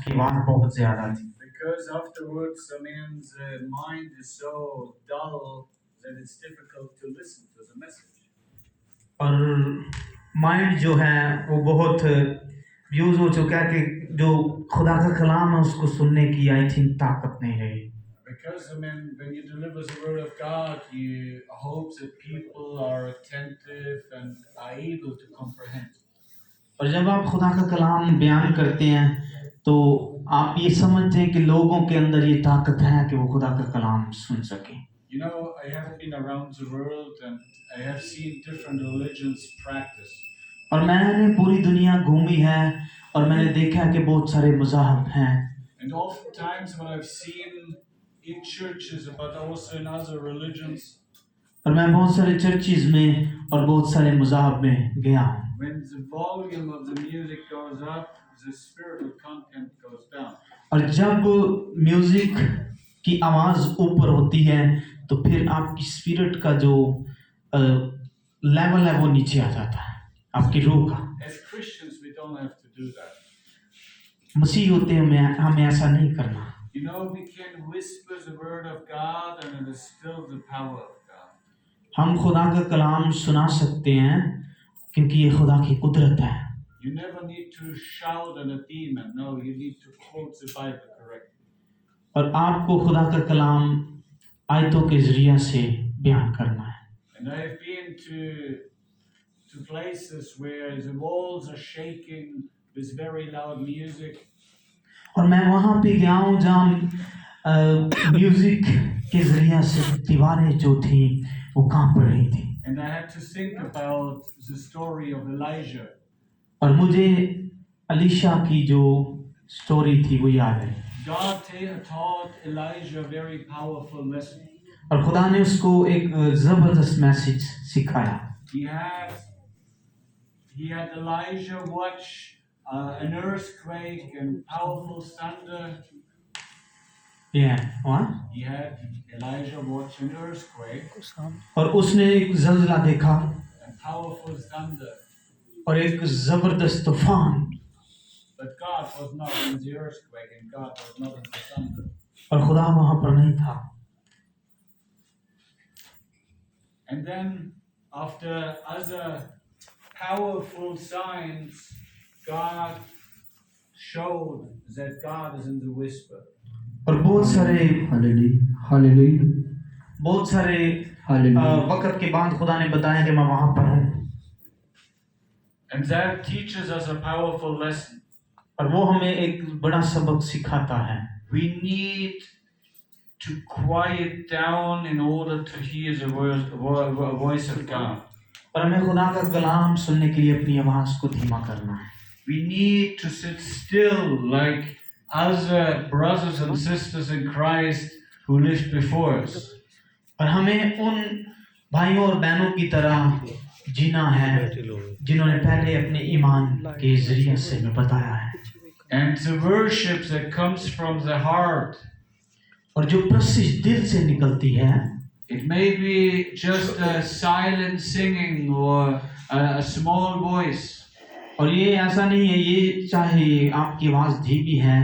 उसकी आवाज़ बहुत ज़्यादा थी। Because afterwards, a man's mind is so dull that it's difficult to listen to the message. और माइंड जो है वो बहुत यूज़ हो चुका है कि जो खुदा का कलाम है उसको सुनने की आई थिंक ताकत नहीं रही। Because I mean, when you deliver the word of God, you hope that people are attentive and are able to comprehend. और जब आप खुदा का कलाम बयान करते हैं तो आप ये समझते हैं कि लोगों के अंदर ये ताकत है कि वो खुदा का कलाम सुन सकें। You know, I have been around the world and I have seen different religions practice. और मैंने पूरी दुनिया घूमी है और मैंने देखा कि बहुत सारे मज़ाहब हैं। And oftentimes when I've seen in churches, but also in other religions, और मैं बहुत सारे चर्चिज में और बहुत सारे मज़ाहब में गया हूँ। when the volume of the music goes up, the spiritual content goes down. और जब म्यूजिक की आवाज़ ऊपर होती है तो फिर आपकी स्पिरिट का जो लेवल है वो नीचे आ जाता है, आपकी रूह का। As Christians, we don't have to do that. मसीह होते हैं हमें ऐसा नहीं करना। You know, we can whisper the word of God and it is still the power of God. हम खुदा का कलाम सुना सकते हैं क्योंकि ये खुदा की कुदरत है। You never need to shout at a demon. No, you need to quote the Bible correctly. और आपको खुदा का कलाम आयतों के ज़रिए से बयान करना है। And I have been to places where the walls are shaking with very loud music. और मैं वहाँ पे गया हूँ जहाँ म्यूजिक के ज़रिए से दीवारें जो थी वो कांप रही थी। And I had to think about the story of Elijah. और मुझे अलीशा की जो स्टोरी थी वो याद है। God taught Elijah a very powerful lesson. और खुदा ने उसको एक ज़बरदस्त मैसेज सिखाया। He had Elijah watch an earthquake and powerful thunder. What? He had Elijah watch an earthquake. और उसने एक ज़लज़ला देखा and powerful thunder. और एक ज़बरदस्त तूफान। But God was not in the earthquake and God was not in the thunder. और खुदा वहाँ पर नहीं था। And then after other powerful signs, God showed that God is in the whisper. और बहुत सारे बहुत सारे वक्त के बाद खुदा ने बताया कि मैं वहाँ पर हूँ। And that teaches us a powerful lesson. और वो हमें एक बड़ा सबक सिखाता है। We need to quiet down in order to hear the voice of God. और हमें खुदा का कलाम सुनने के लिए अपनी आवाज़ को धीमा करना है। We need to sit still like other brothers and sisters in Christ who lived before us. और हमें उन भाइयों और बहनों की तरह जीना है जिन्होंने पहले अपने ईमान के ज़रिए से हमें बताया है। And the worship that comes from the heart. और जो प्रशिश दिल से निकलती है। It may be just a silent singing or a small voice. और ये ऐसा नहीं है, ये चाहे आपकी आवाज़ धीमी है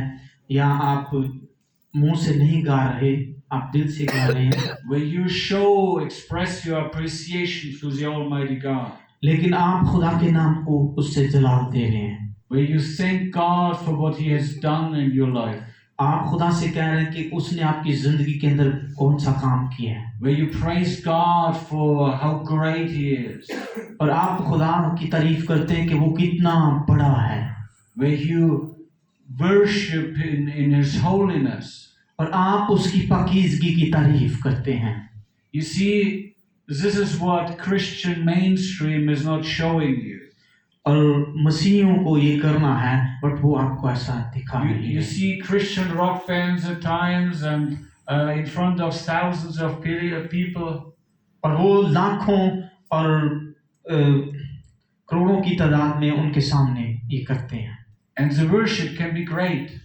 या आप मुंह से नहीं गा रहे, आप दिल से गा रहे हैं। Where you express your appreciation to the Almighty God. लेकिन आप खुदा के नाम को उससे जलाल दे रहे हैं। Where you thank God for what He has done in your life. आप खुदा से कह रहे हैं कि उसने आपकी जिंदगी के अंदर कौन सा काम किया है। Where you praise God for how great He is. और आप खुदा की तारीफ करते हैं कि वो कितना बड़ा है। Where you worship in His holiness. और आप उसकी पाकीज़गी की तारीफ करते हैं। You see, this is what Christian mainstream is not showing you. और मसीहियों को ये करना है, बट वो आपको ऐसा दिखा नहीं है। You see Christian rock bands at times and in front of thousands of people. और वो लाखों और करोड़ों की तादाद में उनके सामने ये करते हैं। And the worship can be great.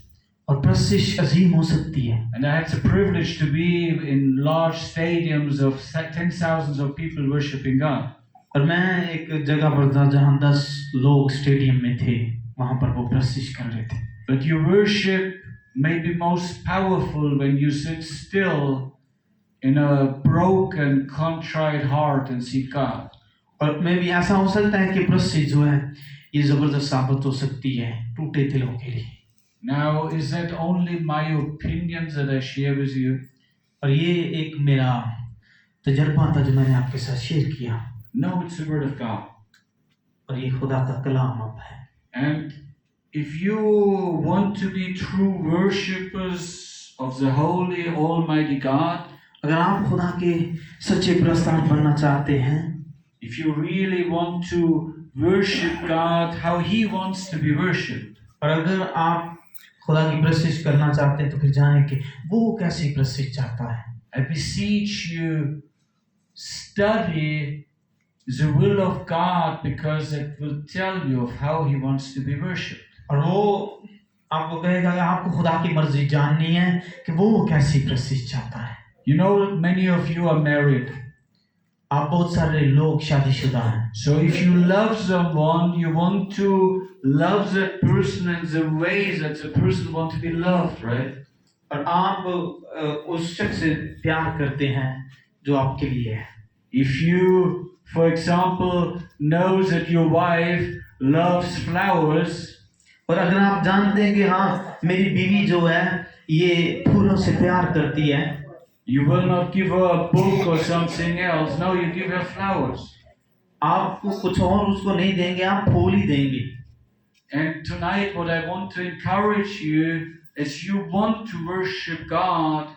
और प्रशिश अजीम हो सकती है। And I had the privilege to be in large stadiums of 10,000s of people worshiping God. और मैं एक जगह पर था जहाँ 10 लोग स्टेडियम में थे, वहाँ पर वो प्रशिश कर रहे थे। But your worship may be most powerful when you sit still in a broken, contrite heart and seek God. और मे भी ऐसा हो सकता है कि प्रसिद्ध जो है ये जबरदस्त साबित हो सकती है टूटे दिलों के लिए। Now, is that only my opinions that I share with you? और ये एक मेरा तजर्बा था जो मैंने आपके साथ शेयर किया। No, it's the word of God. और ये खुदा का कलाम अब है। And if you want to be true worshippers of the holy, almighty God, अगर आप खुदा के सच्चे प्रस्ताव बनना चाहते हैं, if you really want to worship God how He wants to be worshipped, और अगर आप खुदा की प्रशिश करना चाहते हैं तो फिर जाने कि वो कैसी प्रशिश चाहता है। I beseech you, study the will of God, because it will tell you of how He wants to be worshipped. और वो आपको कहेगा कि आपको खुदा की मर्जी जाननी है कि वो कैसी प्रशिश चाहता है। You know, many of you are married. आप बहुत सारे लोग शादीशुदा हैं। So if you love someone, you want to love that person in the way that the person wants to be loved, right? और आप उस शख्स से प्यार करते हैं जो आपके लिए है। If you, for example, know that your wife loves flowers, और अगर आप जानते हैं कि हाँ मेरी बीवी जो है ये फूलों से प्यार करती है, you will not give her a book or something else. No, you give her flowers. आप कुछ और उसको नहीं देंगे, आप फूल ही देंगे। And tonight, what I want to encourage you is, you want to worship God,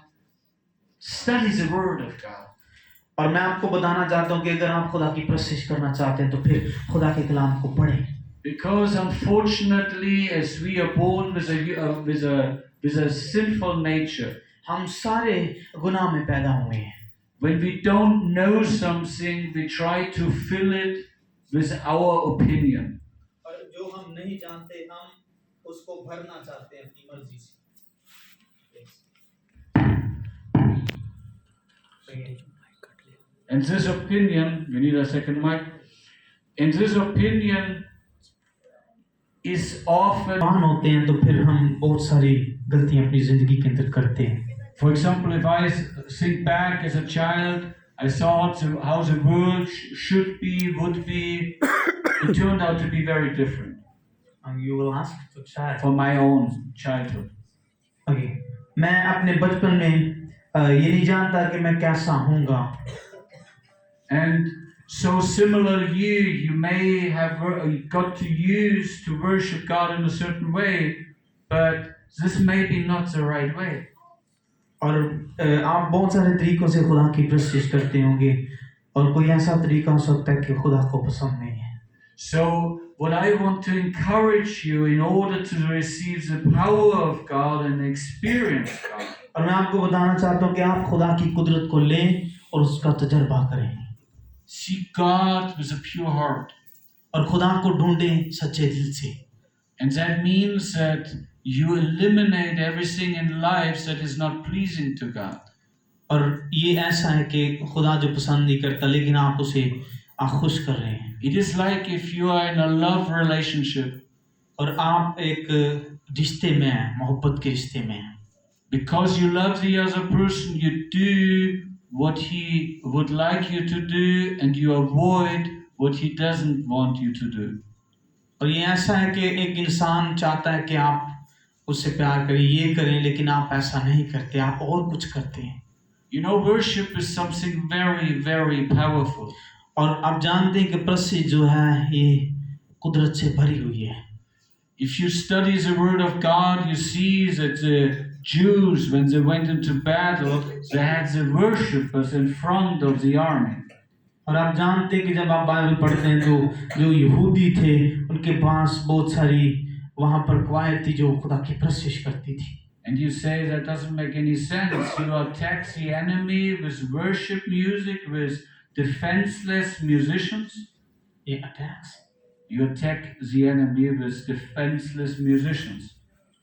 study the Word of God. और मैं आपको बताना चाहता हूँ कि अगर आप खुदा की प्रशिश करना चाहते हैं तो फिर खुदा के कलाम को पढ़ें। Because unfortunately, as we are born with a sinful nature, हम सारे गुनाह में पैदा हुए हैं। when we don't know something, we try to fill it with our opinion. और जो हम नहीं जानते हम उसको भरना चाहते हैं अपनी मर्जी से। And this opinion, we need a second mic. And this opinion is often, जवान होते हैं तो फिर हम बहुत सारी गलतियां अपनी जिंदगी के अंदर करते हैं। for example, if I think back as a child, I thought how the world should be, would be. It turned out to be very different And you will ask to child. for my own childhood. Okay. मैं अपने बचपन में ये नहीं जानता कि मैं कैसा हूँगा। And so similar, you may have got to use to worship God in a certain way, but this may be not the right way. और आप बहुत सारे तरीकों से खुदा की प्रशिश करते होंगे और कोई ऐसा तरीका हो सकता है कि खुदा को पसंद नहीं है। So what I want to encourage you, in order to receive the power of God and experience God, और मैं आपको बताना चाहता हूँ कि आप खुदा की कुदरत को लें और उसका तजर्बा करें। seek God with a pure heart. और खुदा को ढूंढें सच्चे दिल से। And that means that you eliminate everything in life that is not pleasing to God. और ये ऐसा है कि खुदा जो पसंद नहीं करता लेकिन आप उसे खुश कर रहे हैं। It is like if you are in a love relationship. और आप एक रिश्ते में हैं, मोहब्बत के रिश्ते में हैं। Because you love the other person, you do what he would like you to do, and you avoid what he doesn't want you to do. और ये ऐसा है कि एक इंसान चाहता है कि आप उससे प्यार करें, ये करें, लेकिन आप ऐसा नहीं करते, आप और कुछ करते हैं। You know, worship is something very, very powerful. और आप जानते हैं कि प्रसिद्ध जो है ये कुदरत से भरी हुई है। If you study the Word of God, you see that the Jews, when they went into battle, they had the worshippers in front of the army. और आप जानते हैं कि जब आप बाइबल पढ़ते हैं तो जो यहूदी थे उनके पास बहुत सारी वहाँ पर कवायद थी जो खुदा की प्रशिश करती थी। And you say that doesn't make any sense. You attack the enemy with worship music, with defenseless musicians. ये attacks. You attack the enemy with defenseless musicians.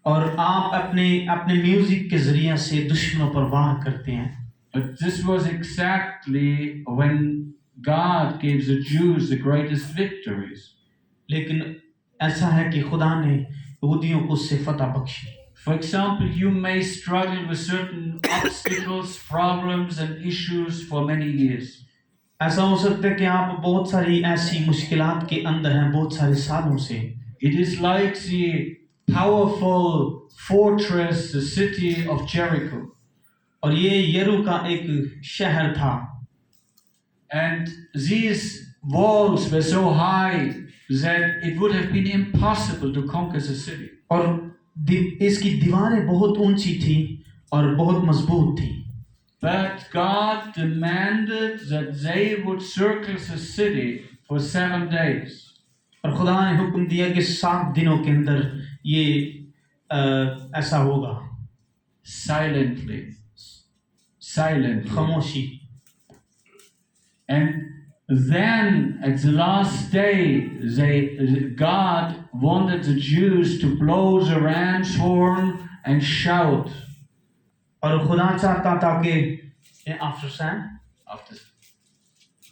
और आप अपने म्यूजिक के जरिए से दुश्मनों पर वार करते हैं। But this was exactly when God gave the Jews the greatest victories. लेकिन ऐसा है कि खुदा ने यहूदियों को उससे फतह Bakshi. For example, you may struggle with certain obstacles, problems, and issues for many years. ऐसा हो सकता है कि आप बहुत सारी ऐसी मुश्किलात के अंदर हैं बहुत सारे सालों से। It is like the powerful fortress, the city of Jericho. और ये यरू का एक शहर था, And these walls were so high that it would have been impossible to conquer the city. और इसकी दीवारें बहुत ऊंची थी और बहुत मजबूत थी। But God demanded that they would circle the city for 7 days. और खुदा ने हुक्म दिया कि 7 दिनों के अंदर ये ऐसा होगा। Silently. खामोशी। And then at the last day, God wanted the Jews to blow the ram's horn and shout. और खुदा चाहता था कि after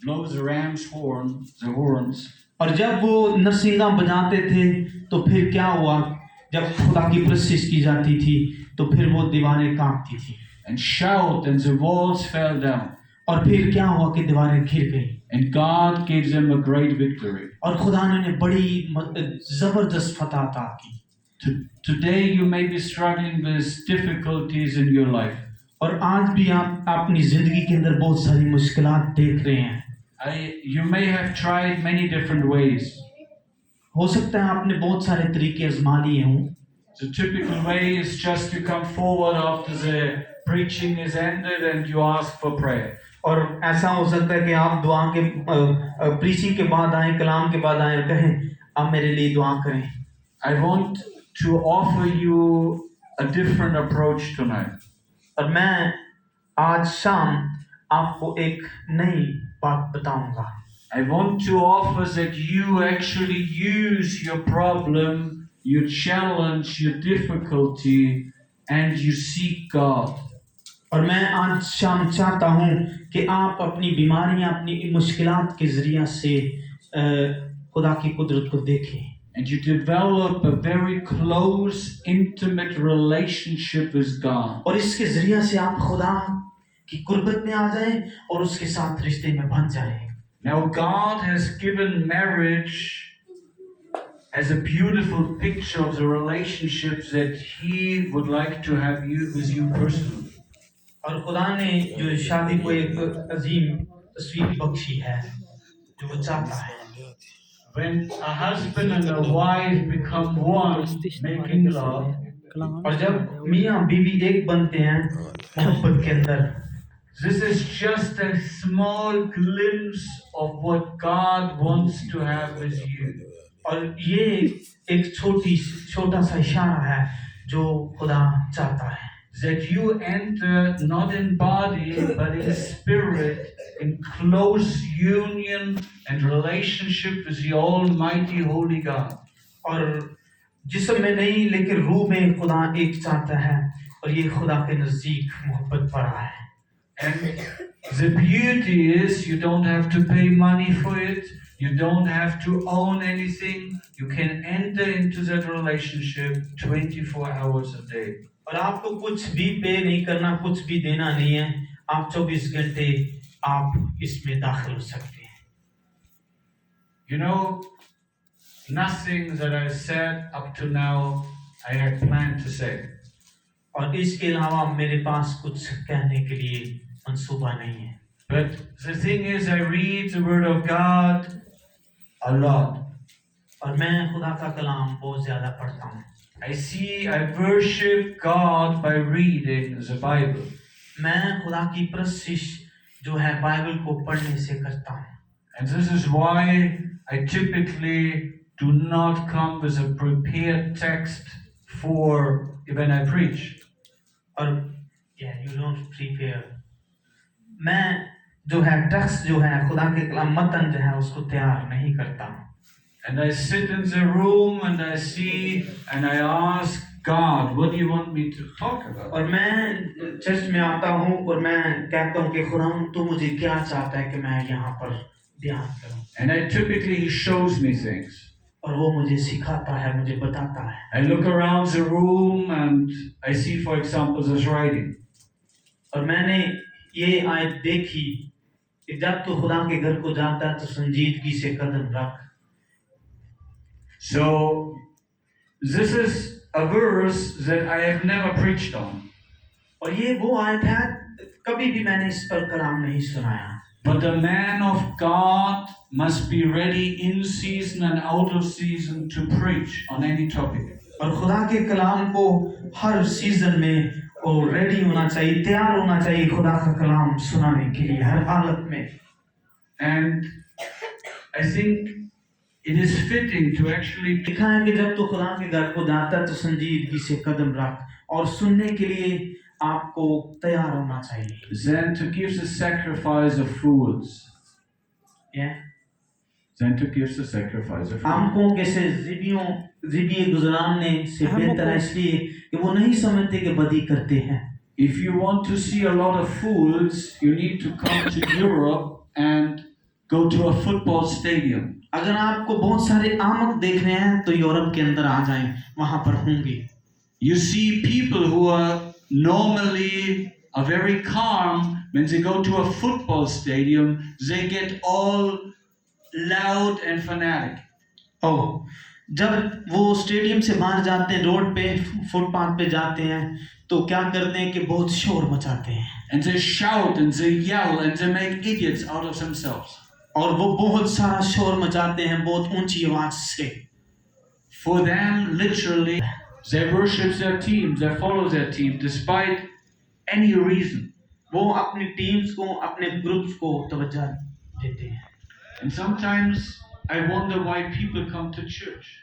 blow the ram's horn, the horns. और जब वो नरसिंगा बजाते थे तो फिर क्या हुआ, जब खुदा की प्रशिश की जाती थी तो फिर वो दीवारें कांपती थी। And shout, and the walls fell down. और फिर क्या हुआ कि दीवारें गिर गई। And God gave them a great victory. और खुदा ने उन्हें बड़ी जबरदस्त फतह अता की। Today you may be struggling with difficulties in your life. और आज भी आप अपनी जिंदगी के अंदर बहुत सारी मुश्किलात देख रहे हैं। You may have tried many different ways. हो सकता है आपने बहुत सारे तरीके आजमा लिए हों। The typical way is just to come forward after the preaching is ended and you ask for prayer. और ऐसा हो सकता है कि आप दुआ के प्रीचिंग के बाद आए, कलाम के बाद आए और कहें आप मेरे लिए दुआ करें। I want to offer you a different approach tonight. और मैं आज शाम आपको एक नई बात बताऊंगा। I want to offer that you actually use your problem, your challenge, your difficulty, and you seek God. और मैं आज शाम चाहता हूँ कि आप अपनी बीमारियां, अपनी मुश्किलात के ज़रिए से खुदा की कुदरत को देखें। And you develop a very close, intimate relationship with God. और इसके ज़रिए से आप खुदा की कुर्बत में आ जाएं और उसके साथ रिश्ते में बंध जाएं। Now God has given marriage as a beautiful picture of the relationships that He would like to have with you personally. और खुदा ने जो शादी को एक अजीम तस्वीर बख्शी है जो वो चाहता है। When a husband and a wife become one, making love, और जब मियाँ बीवी एक बनते हैं मोहब्बत के अंदर, this is just a small glimpse of what God wants to have with you. और ये एक छोटा सा इशारा है जो खुदा चाहता है। That you enter not in body but in spirit, in close union and relationship with the Almighty Holy God. और जिस्म में नहीं लेकिन रूह में खुदा एक चाहता है और ये खुदा के नजदीक मोहब्बत पड़ा है। And the beauty is you don't have to pay money for it. You don't have to own anything. You can enter into that relationship 24 hours a day. और आपको कुछ भी पे नहीं करना, कुछ भी देना नहीं है। आप 24 घंटे आप इसमें दाखिल हो सकते हैं। You know, nothing that I said up to now I had planned to say. और इसके अलावा मेरे पास कुछ कहने के लिए मंसूबा नहीं है। But the thing is, I read the Word of God a lot. और मैं खुदा का कलाम बहुत ज़्यादा पढ़ता हूँ। I worship God by reading the Bible. मैं खुदा की प्रशिश जो है बाइबल को पढ़ने से करता हूँ। And this is why I typically do not come with a prepared text for when I preach. और you don't prepare. मैं जो है टेक्स्ट जो है खुदा के कलाम मतन जो है उसको तैयार नहीं करता। And I sit in the room and I see and I ask God, what do you want me to talk about? और मैं चर्च में आता हूँ और मैं कहता हूँ कि खुदा तू मुझे क्या चाहता है कि मैं यहाँ पर ध्यान करूँ। And typically He shows me things. और वो मुझे सिखाता है, मुझे बताता है। I look around the room and I see, for example, this writing. और मैंने ये आयत देखी कि जब तू खुदा के घर को जाता है तो संजीदगी से कदम रख। So, this is a verse that I have never preached on. और ये वो आयत है, कभी भी मैंने इस पर कलाम नहीं सुनाया। But the man of God must be ready in season and out of season to preach on any topic. और खुदा के कलाम को हर सीजन में वो रेडी होना चाहिए, तैयार होना चाहिए खुदा का कलाम सुनाने के लिए हर हालत में। And I think it is fitting to actually लिखा है कि जब तू खुदा के घर को जाता है तो संजीदगी से कदम रख, और सुनने के लिए आपको तैयार होना चाहिए। then to give the sacrifice of fools. Yeah. Then to give the sacrifice of fools. आमकों के से ज़िबिए गुज़रानने से बेहतर है, इसलिए कि वो नहीं समझते कि बदी करते हैं। If you want to see a lot of fools, you need to come to Europe and go to a football stadium. अगर आपको बहुत सारे आमक देखने हैं तो यूरोप के अंदर आ जाएं, वहां पर होंगे। You see people who are normally are very calm. When they go to a football stadium, they get all loud and fanatic. ओह, जब वो स्टेडियम से बाहर जाते हैं, रोड पे फुटपाथ पे जाते हैं, तो क्या करते हैं कि बहुत शोर मचाते हैं And they shout and they yell and they make idiots out of themselves. और वो बहुत सारा शोर मचाते हैं बहुत ऊंची आवाज से। For them, literally, they worship their team, they follow their team despite any reason. वो अपनी टीम्स को, अपने ग्रुप्स को तवज्जो देते हैं। And sometimes I wonder why people come to church.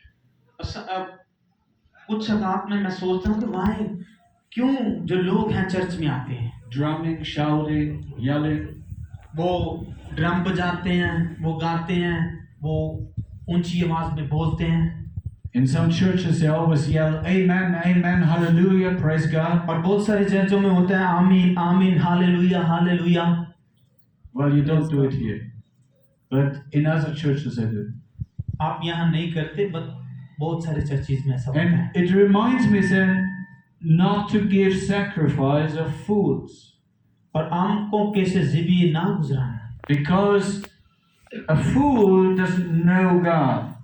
कुछ औकात में मैं सोचता हूँ कि वाई क्यों जो लोग हैं चर्च में आते हैं, Drumming, shouting, yelling. वो ड्रम बजाते हैं, वो गाते हैं, वो ऊंची आवाज में बोलते हैं। In some churches, they always yell, Amen, Amen, Hallelujah, praise God. और बहुत सारे चर्चों में होता है आमीन आमीन hallelujah hallelujah. Well, you don't do it here, but in other churches, I do. आप यहाँ नहीं करते, बट बहुत सारे चर्चेज में ऐसा होता है। And it reminds me then not to give sacrifice of fools, और आमकों के से ज़िबिए ना गुजराना, because a fool doesn't know God.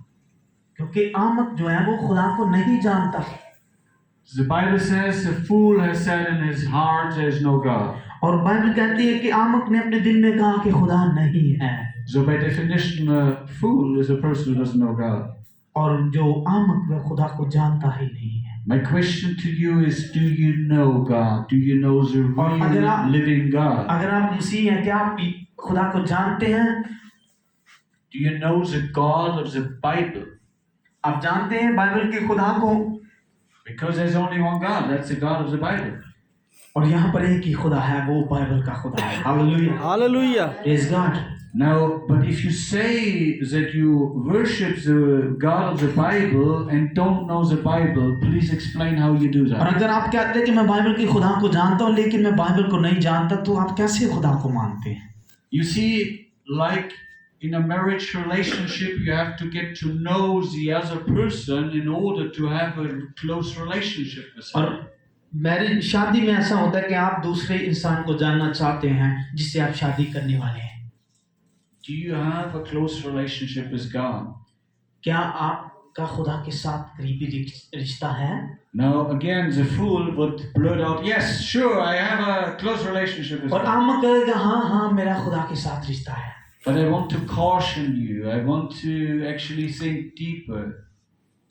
क्योंकि आमक जो है वो खुदा को नहीं जानता। The Bible says the fool has said in his heart there is no God. और बाइबल कहती है कि आमक ने अपने दिल में कहा कि खुदा नहीं है। So by definition, a fool is a person who doesn't know God. और जो आमक वह खुदा को जानता ही नहीं है। My question to you is, do you know God? Do you know the real living God? अगर आप मसीह हैं, क्या आप खुदा को जानते हैं? Do you know the God of the Bible? आप जानते हैं बाइबल के खुदा को? Because there's only one God. That's the God of the Bible. और यहाँ पर एक ही खुदा है, वो बाइबल का खुदा है। Hallelujah, hallelujah, praise God. Now, but if you say that you worship the God of the Bible and don't know the Bible, please explain how you do और that. अगर आप कहते हैं कि मैं बाइबल के खुदा को जानता हूँ लेकिन मैं बाइबल को नहीं जानता, तो आप कैसे खुदा को मानते हैं? You see, like in a marriage relationship, you have to get to know the other person in order to have a close relationship with him. और मैरिज शादी में ऐसा होता है कि आप दूसरे इंसान को जानना चाहते हैं जिससे आप शादी करने वाले हैं। Do you have a close relationship with God? क्या आपका खुदा के साथ करीबी रिश्ता है? Now, again, the fool would blurt out, yes, sure, I have a close relationship with और God. आमक कहेगा हाँ हाँ मेरा खुदा के साथ रिश्ता है। But I want to caution you. I want to actually think deeper.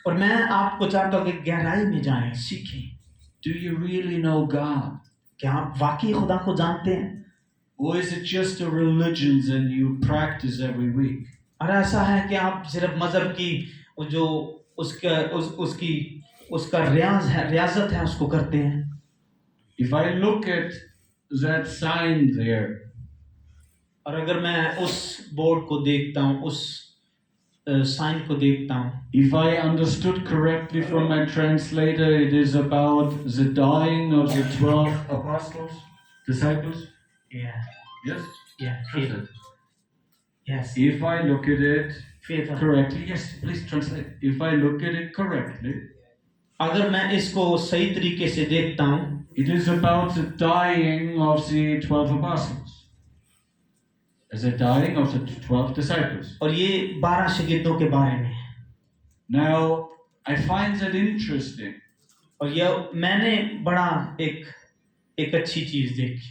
और मैं आपको चाहता हूँ कि गहराई में जाएं, सीखें। Do you really know God? क्या आप वाकई खुदा को जानते हैं? Or is it just a religion that you practice every week? और ऐसा है कि आप सिर्फ मजहब की जो उसका रियाजत है उसको करते हैं। If I look at that sign there, और अगर मैं उस बोर्ड को देखता हूँ, उस साइन को देखता हूँ, if I understood correctly from my translator, it is about the dying of the 12 apostles, disciples. yeah, Yes? yeah, That's it. yes, If I look at it, faith. correctly, yes, please translate. If I look at it correctly, अगर मैं इसको सही तरीके से देखता हूँ, it is about the dying of the 12 apostles. As the dying of the 12 disciples. और ये 12 शागिर्दों के बारे में है। Now, I find that interesting. और यह मैंने बड़ा एक अच्छी चीज देखी,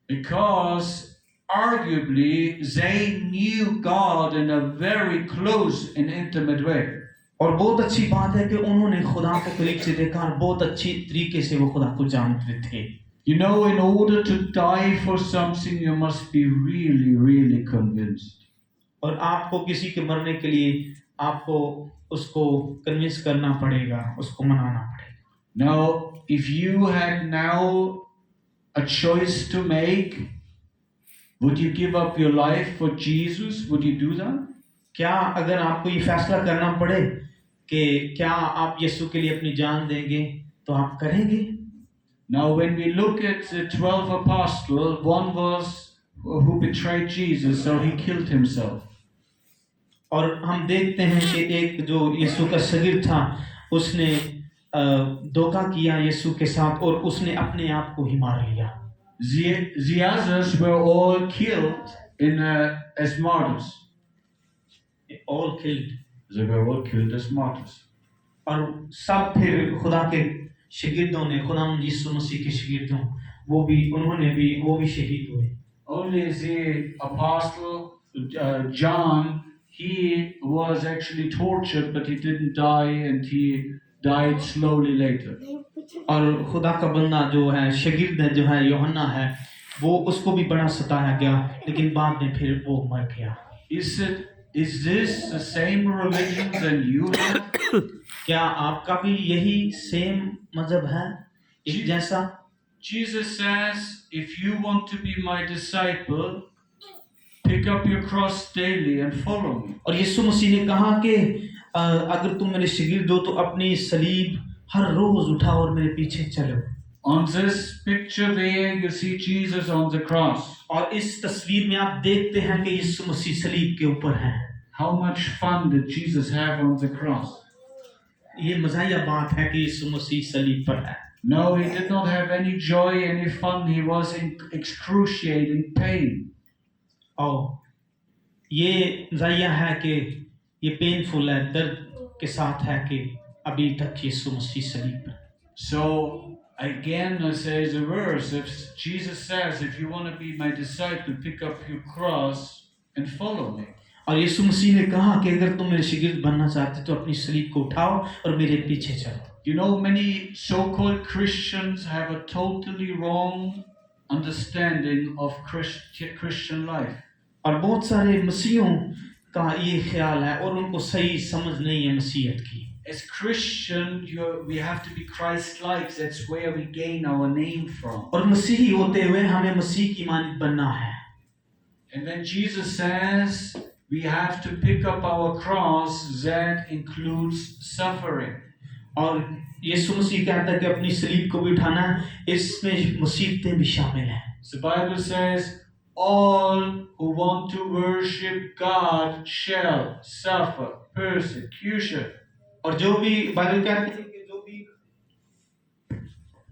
Because arguably they knew God in a very close and intimate way. और बहुत अच्छी बात है कि उन्होंने खुदा को करीब से देखा और बहुत अच्छी तरीके से वो खुदा को जानते थे। You know, in order to die for something, you must be really, really convinced. और आपको किसी के मरने के लिए आपको उसको कन्विंस करना पड़ेगा, उसको मनाना पड़ेगा। Now, if you had now a choice to make, would you give up your life for Jesus? Would you do that? क्या अगर आपको ये फैसला करना पड़े कि क्या आप यीशु के लिए अपनी जान देंगे तो आप करेंगे? Now, when we look at the 12 apostles, one was who betrayed Jesus, so he killed himself. और हम देखते हैं कि एक जो यीशु का शागिर्द था, उसने धोखा किया यीशु के साथ और उसने अपने आप को ही मार लिया। The others were all killed as martyrs. All killed. They were all killed as martyrs. और सब फिर खुदा के शागिर्दों ने, खुदा यीशु मसीह के शागिर्दों, वो भी शहीद हुए। Only the apostle John, he was actually tortured, but he didn't die, and he died slowly later. और खुदा का बंदा जो है, शागिर्द जो है, यूहन्ना है, वो उसको भी बड़ा सताया गया, लेकिन बाद में फिर वो मर गया। Is this the same religion that you have? क्या आपका भी यही सेम मजहब है, एक जैसा? Jesus says, if you want to be my disciple, pick up your cross daily and follow me. और यीशु मसीह ने कहा कि अगर तुम मेरे शागिर्द हो तो अपनी सलीब हर रोज उठाओ और मेरे पीछे चलो। On this picture there, you see Jesus on the cross. और इस तस्वीर में आप देखते हैं कि यीशु मसीह सलीब के ऊपर हैं। How much fun did Jesus have on the cross? ये मज़ाहिया बात है कि यीशु मसीह सलीब पर है। No, he did not have any joy, any fun. He was in excruciating pain. और ये मज़ाहिया है कि ये पेनफुल है, दर्द के साथ है कि अभी तक यीशु मसीह सलीब पर। So again, I say the verse. If Jesus says, "If you want to be my disciple, pick up your cross and follow me." और यीशु मसीह ने कहा कि अगर तुम मेरे शागिर्द बनना चाहते तो अपनी सलीब को उठाओ और मेरे पीछे चलो। You know, many so-called Christians have a totally wrong understanding of Christian life. और बहुत सारे मसीहों का ये ख्याल है और उनको सही समझ नहीं है मसीहत की। As Christian, we have to be Christ-like. That's where we gain our name from. और मसीही होते हुए हमें मसीह की मानद बनना है। And when Jesus says we have to pick up our cross, that includes suffering. और यीशु मसीह कहता है कि अपनी सलीब को भी उठाना, इसमें मुसीबतें भी शामिल हैं। The Bible says, all who want to worship God shall suffer persecution. और जो भी बाइबल कहती है कि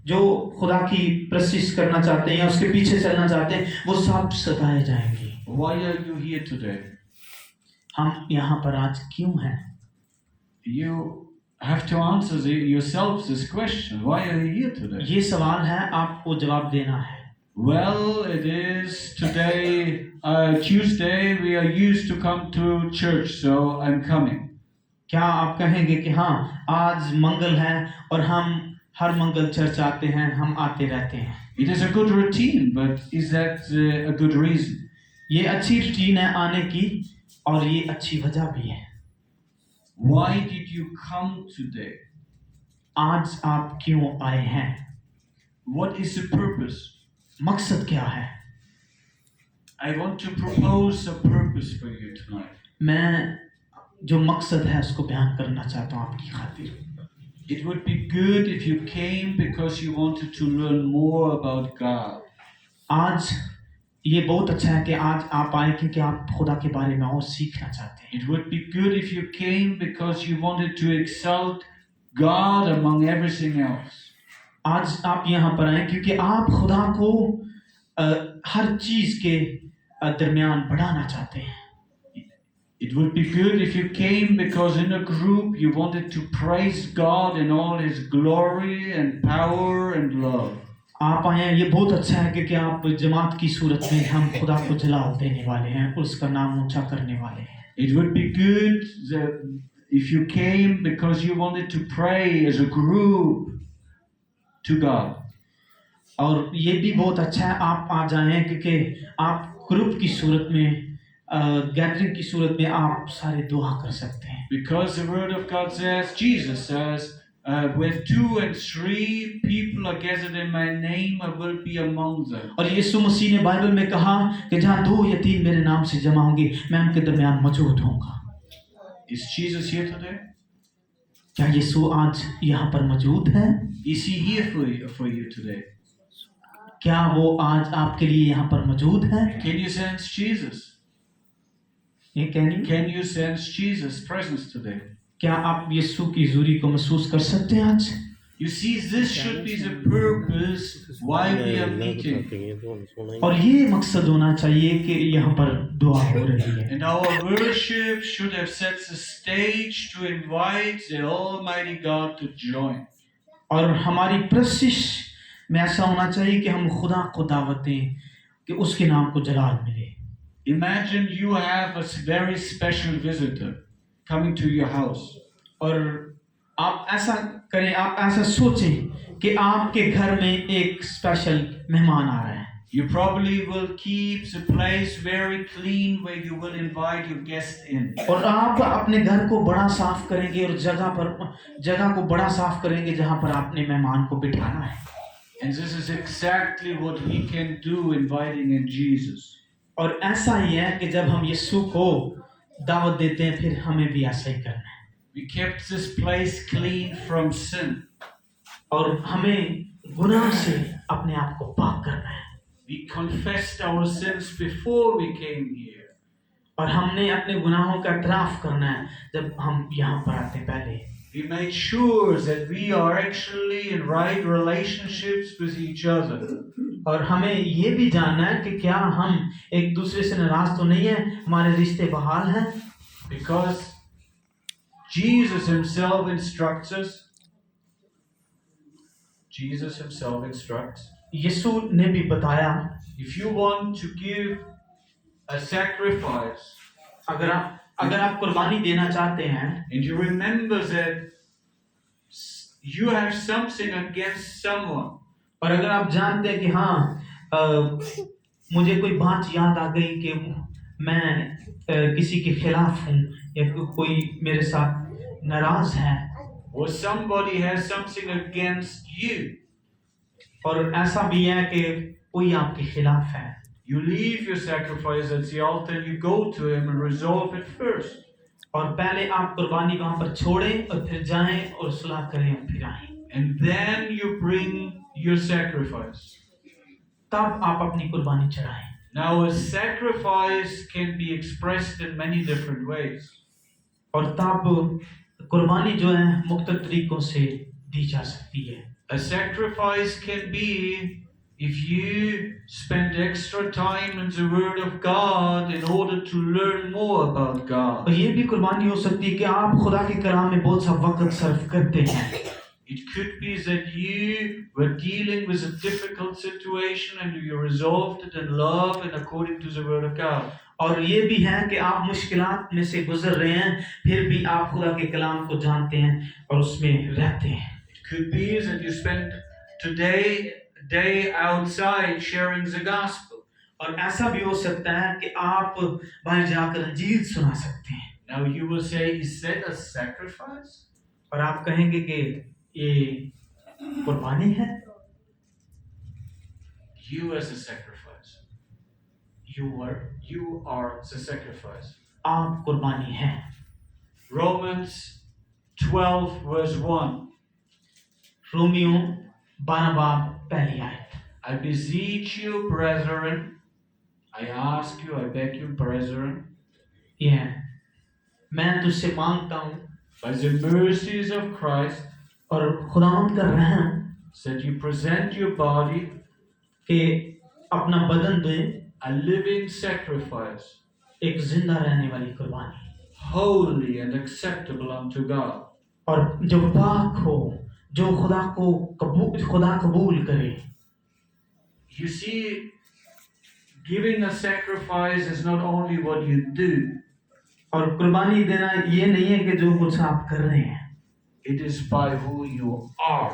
जो खुदा की प्रशिश करना चाहते हैं या उसके पीछे चलना चाहते हैं, वो सब सताए जाएंगे। Why are you here today? हम यहाँ पर आज क्यों हैं? You have to answer yourself this question. Why are you here today? ये सवाल है, आपको जवाब देना है। Well, it is today Tuesday. We are used to come to church, so I'm coming. क्या आप कहेंगे कि हाँ आज मंगल है और हम हर मंगल चर्च आते हैं, हम आते रहते हैं। It is a good routine, but is that a good reason? ये अच्छी रूटीन है आने की और ये अच्छी वजह भी है। Why did you come today? आज आप क्यों आए हैं? What is the purpose? मकसद क्या है? I want to propose a purpose for you tonight. मैं जो मकसद है उसको बयान करना चाहता हूँ आपकी खातिर। It would be good if you came because you wanted to learn more about God. आज ये बहुत अच्छा है कि आज आप आए क्योंकि आप खुदा के बारे में और सीखना चाहते हैं. It would be good if you came because you wanted to exalt God among everything else. आज आप यहाँ पर आए क्योंकि आप खुदा को हर चीज के दरमियान बढ़ाना चाहते हैं. It would be good if you came because in a group you wanted to praise God in all His glory and power and love. आप आए हैं, ये बहुत अच्छा है क्योंकि आप जमात की सूरत में हम खुदा को जलाल देने वाले हैं, उसका नाम ऊंचा करने वाले हैं. It would be good if you came because you wanted to pray as a group to God. और ये भी बहुत अच्छा है आप आ जाएं क्योंकि आप ग्रुप की सूरत में गैदरिंग की सूरत में आप सारे दुआ कर सकते हैं. Because the Word of God says, Jesus says, where 2 and 3 people are gathered in my name, I will be among them. और यीशु मसीह ने बाइबल में कहा कि जहाँ 2 या 3 मेरे नाम से जमा होंगे मैं उनके दरमियान मौजूद होऊंगा. Is Jesus here today? क्या यीशु आज यहाँ पर मौजूद है? Is He here for you today? क्या वो आज आपके लिए यहाँ पर मौजूद है? Can you sense Jesus? ये कहनी Can you sense Jesus' presence today? क्या आप यीशु की हुजूरी को महसूस कर सकते हैं आज? You see, this should be the purpose why we are meeting. और ये मकसद होना चाहिए कि यहाँ पर दुआ हो रही है. And our worship should have set the stage to invite the Almighty God to join. और हमारी प्रशिश में ऐसा होना चाहिए कि हम खुदा को दावत दें कि उसके नाम को जलाल मिले. Imagine you have a very special visitor coming to your house. और आप ऐसा करें, आप ऐसा सोचें कि आपके घर में एक स्पेशल मेहमान आ रहा है. You probably will keep the place very clean where you will invite your guest in. और आप अपने घर को बड़ा साफ करेंगे और जगह को बड़ा साफ करेंगे जहां पर आपने मेहमान को बिठाना है. And this is exactly what we can do inviting in Jesus. और ऐसा ही है कि जब हम यीशु को दावत देते हैं फिर हमें भी ऐसा ही करना है. We kept this place clean from sin. और हमें गुनाह से अपने आप को पाक करना है. We confessed our sins before we came here. और हमने अपने गुनाहों का इतराफ करना है जब हम यहाँ पर आते पहले. We made sure that we are actually in right relationships with each other. और हमें ये भी जानना है कि क्या हम एक दूसरे से नाराज तो नहीं है, हमारे रिश्ते बहाल हैं. Because Jesus Himself instructs us. Jesus Himself instructs. यीशु ने भी बताया, If you want to give a sacrifice, अगर आप कुर्बानी देना चाहते हैं and you remember that you have something against someone, और अगर आप जानते हैं कि हाँ मुझे कोई बात याद आ गई कि मैं किसी के खिलाफ हूँ या कोई मेरे साथ नाराज है or somebody has something against you, और ऐसा भी है कि कोई आपके खिलाफ है, you leave your sacrifice at the altar and you go to Him and resolve it first. और पहले आप कुर्बानी वहां पर छोड़ें और फिर जाएं और सुलह करें और फिर आएं. And then you bring your sacrifice. तब आप अपनी कुर्बानी चढ़ाएं. Now a sacrifice can be expressed in many different ways. और तब कुर्बानी जो है मुख्तलिफ तरीकों से दी जा सकती है. A sacrifice can be if you spend extra time in the Word of God in order to learn more about God. और ये भी कुर्बानी हो सकती है कि आप खुदा के कलाम में बहुत सा वक्त सर्फ करते हैं. It could be that you were dealing with a difficult situation and you resolved it in love and according to the Word of God. और ये भी है कि आप मुश्किलात में से गुजर रहे हैं फिर भी आप खुदा के कलाम को जानते हैं और उसमें रहते हैं. It could be that you spent today day outside sharing the gospel. और ऐसा भी हो सकता है कि आप बाहर जाकर अंजील सुना सकते हैं. Now you will say, is that a sacrifice? और आप कहेंगे कि ये कुर्बानी है. You as a sacrifice. You are the sacrifice. आप कुर्बानी हैं. Romans 12 verse 1. रोमियो 12 बाब पहली आयत. I beseech you, brethren, I ask you, I beg you, brethren, ये है, मैं तुझसे मांगता हूँ by the mercies of Christ, और खुदावंद का रहम that you present your body कि अपना बदन दे a living sacrifice, एक जिंदा रहने वाली कुर्बानी, holy and acceptable unto God. और जो पाक हो, जो खुदा कबूल करे. You see, giving a sacrifice is not only what you do, और कुर्बानी देना ये नहीं है कि जो कुछ आप कर रहे हैं, it is by who you are.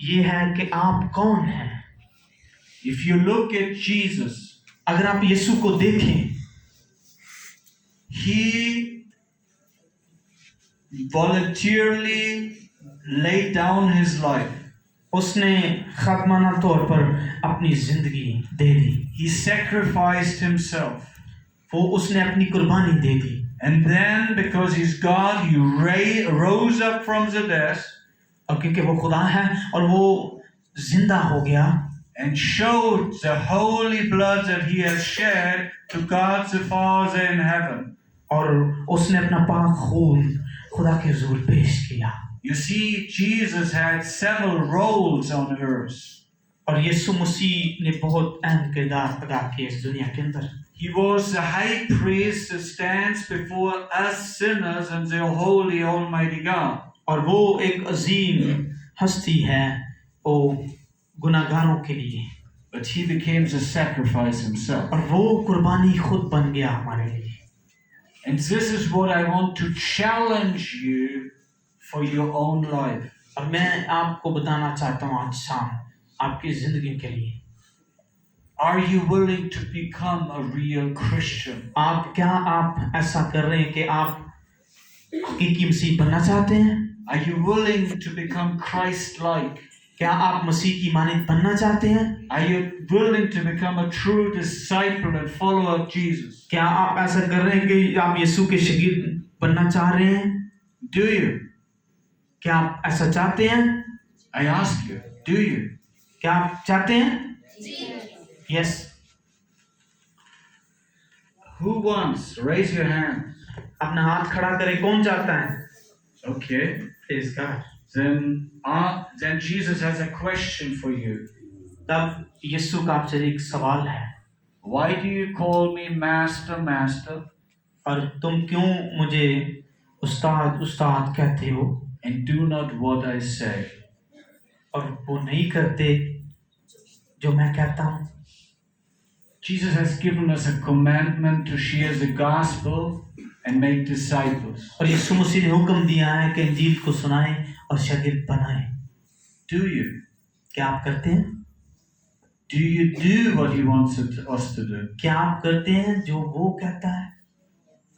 ये है कि आप कौन हैं. If you look at Jesus, अगर आप यीशु को देखें, he voluntarily laid down his life. उसने खातमाना तौर पर अपनी जिंदगी दे दी. He sacrificed himself. वो उसने अपनी कुर्बानी दे दी. And then, because he's God, he rose up from the dead. और क्योंकि वो खुदा है और वो जिंदा हो गया, And showed the holy blood that he has shed to God the Father in heaven. और उसने अपना पाक खून खुदा के हुजूर पेश किया. You see, Jesus had several roles on earth. और यीशु मसीह ने बहुत अहम किरदार अदा किया इस दुनिया के अंदर. He was the high priest that stands before us sinners and the holy Almighty God. और वो एक अजीम हस्ती है वो गुनाहगारों के लिए. But he became the sacrifice himself. और वो कुर्बानी खुद बन गया हमारे लिए. And this is what I want to challenge you for your own life. और मैं आपको बताना चाहता हूँ आज शाम आपकी जिंदगी के लिए. Are you willing to become a real Christian? क्या आप ऐसा कर रहे हैं कि आप हकीकी मसीह बनना चाहते हैं? Are you willing to become Christ-like? क्या आप मसीह की मानद बनना चाहते हैं? Are you willing to become a true disciple and follower of Jesus? क्या आप ऐसा कर रहे हैं कि आप यीशु के शागिर्द बनना चाह रहे हैं? Do you? क्या आप ऐसा चाहते हैं? I ask you, do you? क्या आप चाहते हैं? Yes. Who wants? Raise your hand. अपना हाथ खड़ा करें. कौन चाहता है? Okay. Praise God. Then Jesus has a question for you. तब यीशु का आपसे एक सवाल है. Why do you call me master, master? और तुम क्यों मुझे उस्ताद उस्ताद कहते हो? And do not what I say. और वो नहीं करते जो मैं कहता हूँ. Jesus has given us a commandment to share the gospel and make disciples. और यीशु मसीह ने हुक्म दिया है कि इंजील को सुनाएं और शागिर्द बनाएं. Do you? क्या आप करते हैं? Do you do what he wants us to do? क्या आप करते हैं जो वो कहता है?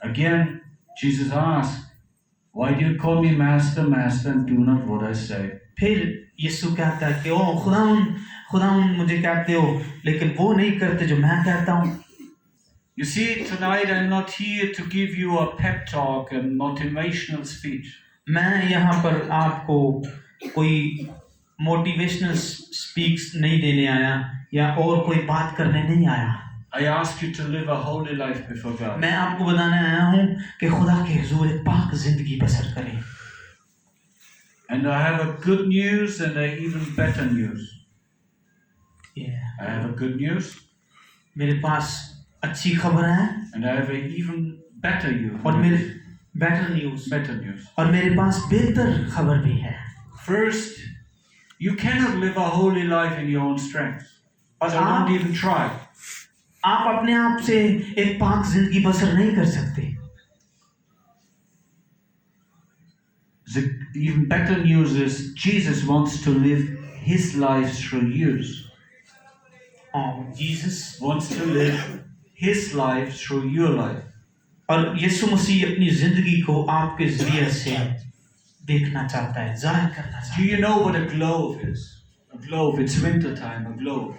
Again, Jesus asked, why do you call me master, master, and do not what I say? फिर यीशु कहता है कि ओ खुदावन मुझे कहते हो लेकिन वो नहीं करते जो मैं कहता हूँ. You see, tonight I'm not here to give you a pep talk and motivational speech. मैं यहाँ पर आपको कोई मोटिवेशनल स्पीक्स नहीं देने आया या और कोई बात करने नहीं आया. I ask you to live a holy life before God. मैं आपको बताने आया हूँ कि खुदा के हुजूर एक पाक जिंदगी बसर करें. And I have a good news and a even better news. I have a good news. मेरे पास अच्छी खबर है. And I have an even better news. और मेरे better news. Better news. और मेरे पास बेहतर खबर भी है. First, you cannot live a holy life in your own strength. और So don't even try. आप अपने आप से एक पाक जिंदगी बसर नहीं कर सकते. The even better news is Jesus wants to live his life through you. Jesus wants to live his life through your life. और यीशु मसीह अपनी जिंदगी को आपके जरिए से देखना चाहता है, जाहिर करना चाहता है. Do you know what a globe is? A globe, it's winter time, a globe.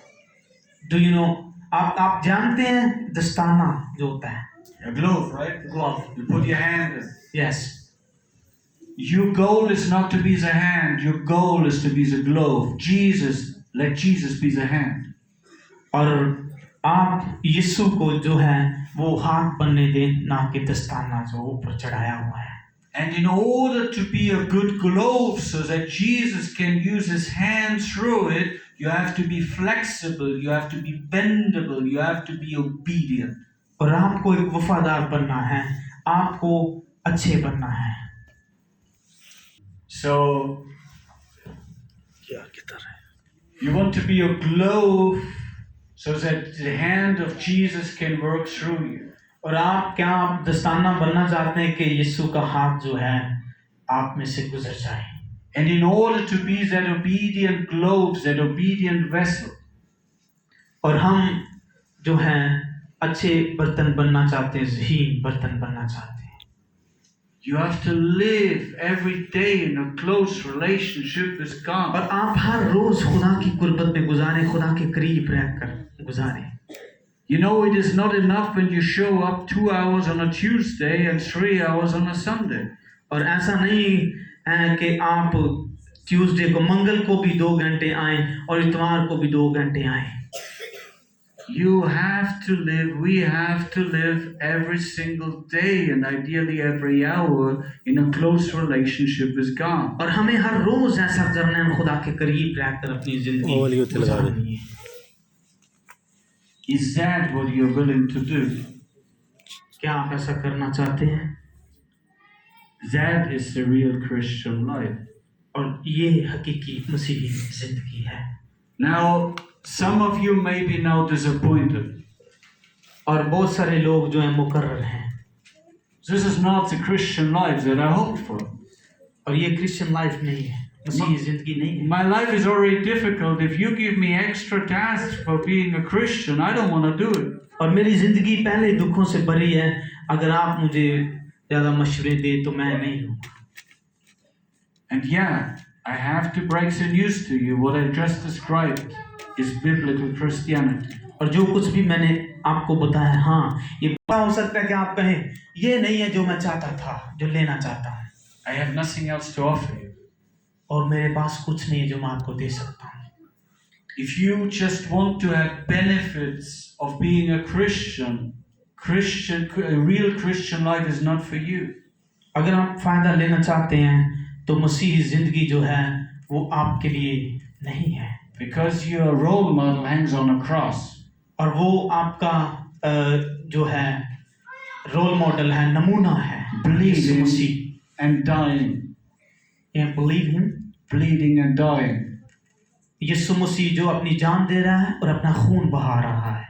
Do you know? आप जानते हैं दस्ताना जो होता है? A globe, right? Glove. You put your hand in. Yes. Your goal is not to be the hand, your goal is to be the glove. Let Jesus be the hand. और आप यीशु को जो है वो हाथ बनने दें, ना कि दस्ताना जो ऊपर चढ़ाया हुआ है। And in order to be a good glove so that Jesus can use his hands through it, you have to be flexible, you have to be bendable, you have to be obedient. और आपको एक वफादार बनना है, आपको अच्छे बनना है। So you want to be a glove so that the hand of Jesus can work through you. और आप क्या आप दस्ताना बनना चाहते हैं कि यीशु का हाथ जो है आप में से गुजर जाए। And in order to be that obedient glove, that obedient vessel, और हम जो हैं अच्छे बर्तन बनना चाहते हैं, ज़हीन बर्तन बनना चाहते हैं। you have to live every day in a close relationship with God. और आप हर रोज खुदा की कुर्बत में गुजारें, खुदा के करीब रहकर गुजारें। You know, it is not enough when you show up 2 hours on a Tuesday and 3 hours on a Sunday. और ऐसा नहीं है कि आप ट्यूसडे को, मंगल को भी 2 घंटे आएं और इतवार को भी 2 घंटे आएं। You have to live, we have to live every single day and ideally every hour in a close relationship with God. और हमें हर रोज ऐसा करना है, खुदा के करीब रहकर अपनी जिंदगी गुजारनी है। Is that what you're willing to do? क्या आप ऐसा करना चाहते हैं? That is the real Christian life. और ये हकीकी मसीही जिंदगी है। Now, some of you may be now disappointed. और बहुत सारे लोग जो हैं मुकर्रर हैं। This is not the Christian life that I hoped for. और ये क्रिश्चियन लाइफ नहीं है, मसीही जिंदगी नहीं है। My life is already difficult. If you give me extra tasks for being a Christian, I don't want to do it. और मेरी जिंदगी पहले दुखों से भरी है, अगर आप मुझे ज़्यादा मशवरे दे तो मैं नहीं लूँगा। And yeah, I have to break the news to you. What I just described is biblical Christianity. और जो कुछ भी मैंने आपको बताया, हाँ, ये हो सकता है कि आप कहें ये नहीं है जो मैं चाहता था, जो लेना चाहता हूँ। I have nothing else to offer you. और मेरे पास कुछ नहीं है जो मैं आपको दे सकता हूँ। If you just want to have benefits of being a Christian, a real Christian life is not for you. अगर आप फायदा लेना चाहते हैं तो मसीही जिंदगी जो है वो आपके लिए नहीं है। Because your role model hangs on a cross. और वो आपका जो है रोल मॉडल है, नमूना है, Bleeding Masih. and dying. Yeah, believe him. Bleeding and dying. यीशु मसीह जो अपनी जान दे रहा है और अपना खून बहा रहा है।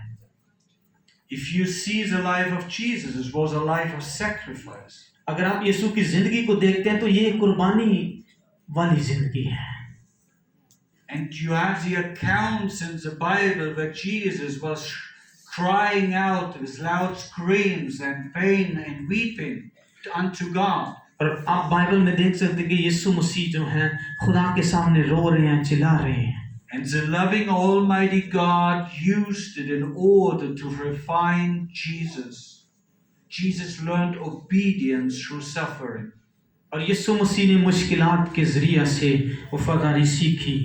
If you see the life of Jesus, it was a life of sacrifice. अगर आप यीशु की जिंदगी को देखते हैं तो ये कुर्बानी वाली जिंदगी है। And you have the accounts in the Bible where Jesus was crying out with loud screams and pain and weeping unto God. और आप बाइबल में देख सकते हैं कि यीशु मसीह जो हैं खुदा के सामने रो रहे हैं, चिल्ला रहे हैं। And the loving Almighty God used it in order to refine Jesus. Jesus learned obedience through suffering. और यीशु मसीह ने मुश्किलात के ज़रिए से वफादारी सीखी।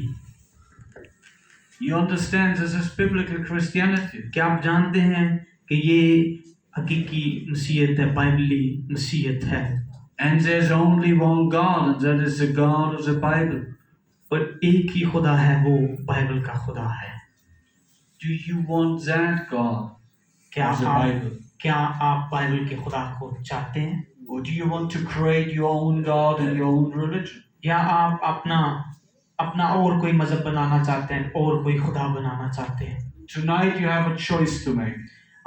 You understand this is biblical Christianity. क्या आप जानते हैं कि ये हकीकी मसीहत है, बाइबली मसीहत है। And there's only one God, and that is the God of the Bible. और एक ही खुदा है, वो बाइबल का खुदा है। Do you want that God of the Bible? क्या आप बाइबल के खुदा को चाहते हैं? Or do you want to create your own God and your own religion? या आप अपना और कोई मजहब बनाना चाहते हैं और कोई खुदा बनाना चाहते हैं? Tonight you have a choice to make.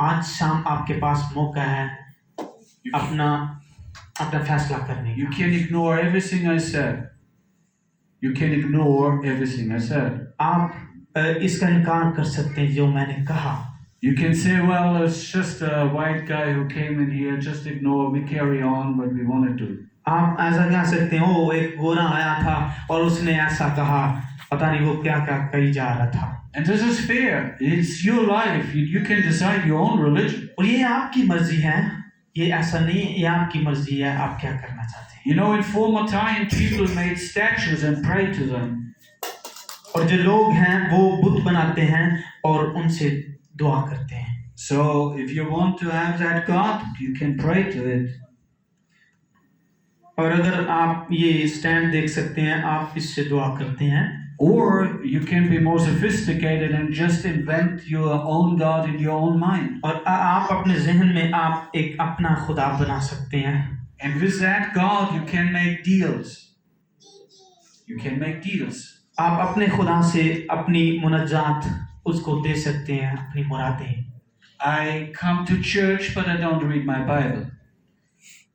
आज शाम आपके पास मौका है अपना फैसला करने का। You can ignore everything I said. You can ignore everything I said. आप इसका इनकार कर सकते हैं जो मैंने कहा। You can say, well, it's just a white guy who came in here, just ignore, we carry on what we want to do. आप ऐसा कह सकते हैं, ओ एक गोरा आया था और उसने ऐसा कहा, पता नहीं वो क्या क्या कही जा रहा था। And this is fair. It's your life. You can decide your own religion. और ये आपकी मर्जी है, ये ऐसा नहीं है, ये आपकी मर्जी है, आप क्या करना चाहते हैं। You know, in former time, people made statues and prayed to them. और जो लोग हैं वो बुत बनाते हैं और उनसे दुआ करते हैं। So if you want to have that God, you can pray to it. और अगर आप ये स्टैंड देख सकते हैं, आप इससे दुआ करते हैं। Or you can be more sophisticated and just invent your own God in your own mind. और आप अपने जहन में आप एक अपना खुदा बना सकते हैं। And with that God, you can make deals. You can make deals. आप अपने खुदा से अपनी मुनाजात उसको दे सकते हैं, अपनी मुरादें। I come to church, but I don't read my Bible.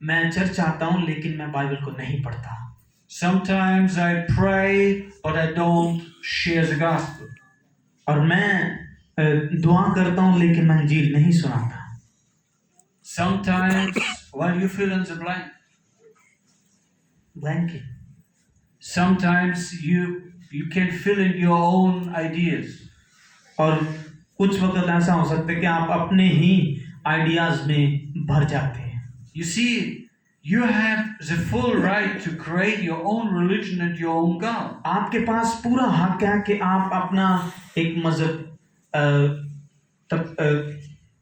मैं चर्च आता हूँ लेकिन मैं बाइबल को नहीं पढ़ता। Sometimes I pray, but I don't share the gospel. और मैं दुआ करता हूँ लेकिन मैं इंजील नहीं सुनाता। Sometimes, well, you fill in the blank. Blanket. Sometimes you can fill in your own ideas. और कुछ वक्त ऐसा हो सकता है कि आप अपने ही आइडियाज में भर जाते हैं। You see, you have the full right to create your own religion and your own God. आपके पास पूरा हक है कि आप अपना एक